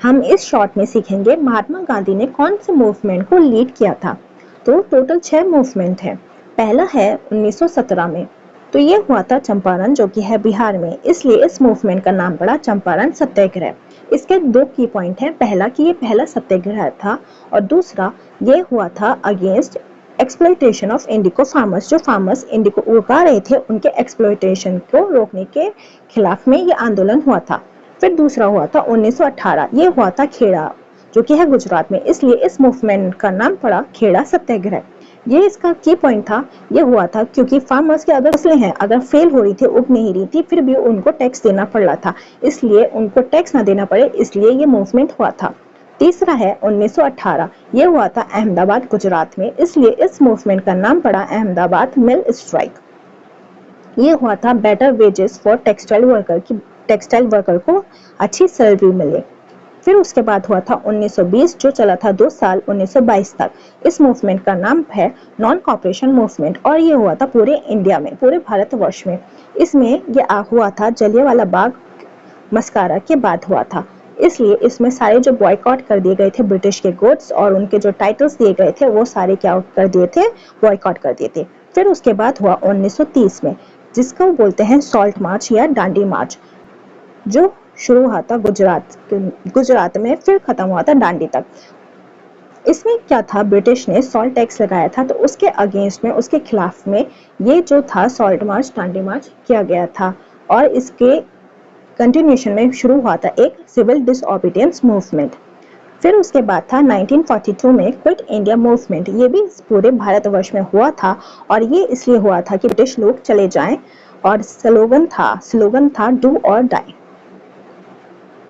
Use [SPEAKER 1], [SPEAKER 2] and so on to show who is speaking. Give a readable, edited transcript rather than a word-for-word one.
[SPEAKER 1] हम इस शॉर्ट में सीखेंगे महात्मा गांधी ने कौन से मूवमेंट को लीड किया था। तो टोटल 6 मूवमेंट है। पहला है 1917 में, तो ये हुआ था चंपारण, जो कि है बिहार में, इसलिए इस मूवमेंट का नाम पड़ा चंपारण सत्याग्रह। इसके 2 की पॉइंट है। पहला कि ये पहला सत्याग्रह था, और दूसरा ये हुआ था against exploitation of indigo farmers. जो फार्मर्स इंडिको उगा रहे थे उनके एक्सप्लॉयटेशन को रोकने के खिलाफ में ये आंदोलन हुआ था। फिर दूसरा हुआ था 1918, ये हुआ था खेड़ा, जो कि है गुजरात में, इसलिए इस मूवमेंट का नाम पड़ा खेड़ा सत्याग्रह। ये इसका की पॉइंट था। ये हुआ था क्योंकि फार्मर्स की अगर फसलें हैं, अगर फेल हो रही थी, उग नहीं रही थी, फिर भी उनको टैक्स देना पड़ रहा था, इसलिए उनको टैक्स ना देना पड़े, इसलिए ये मूवमेंट हुआ था। तीसरा है 1918, ये हुआ था अहमदाबाद गुजरात में, इसलिए इस मूवमेंट का नाम पड़ा अहमदाबाद मिल स्ट्राइक। ये हुआ था better wages for textile worker, की टेक्सटाइल वर्कर को अच्छी सैलरी मिले। फिर उसके बाद हुआ था 1920, जो चला था 2 साल 1922 तक। इस मूवमेंट का नाम है नॉन कॉपरेशन मूवमेंट, और ये हुआ था पूरे इंडिया में, पूरे भारतवर्ष में। इसमें ये हुआ था जलियांवाला बाग मस्करा के बाद हुआ था, इसलिए इसमें सारे जो बॉयकॉट कर दिए गए थे ब्रिटिश के गुड्स और उनके जो टाइटल्स दिए गए थे, वो सारे क्या कर दिए थे, बॉयकॉट कर दिए थे। फिर उसके बाद हुआ 1930 में, जिसको बोलते हैं सॉल्ट मार्च या डांडी मार्च, जो शुरू हुआ था गुजरात में, फिर खत्म हुआ था दांडी तक। इसमें क्या था, ब्रिटिश ने सॉल्ट टैक्स लगाया था, तो उसके अगेंस्ट में, उसके खिलाफ में ये जो था सॉल्ट मार्च, दांडी मार्च किया गया था। और इसके कंटिन्यूएशन में शुरू हुआ था एक सिविल डिसओबीडियंस मूवमेंट। फिर उसके बाद था 1942 में क्विट इंडिया मूवमेंट। ये भी पूरे भारतवर्ष में हुआ था, और ये इसलिए हुआ था कि ब्रिटिश लोग चले जाएं, और स्लोगन था डू और डाई।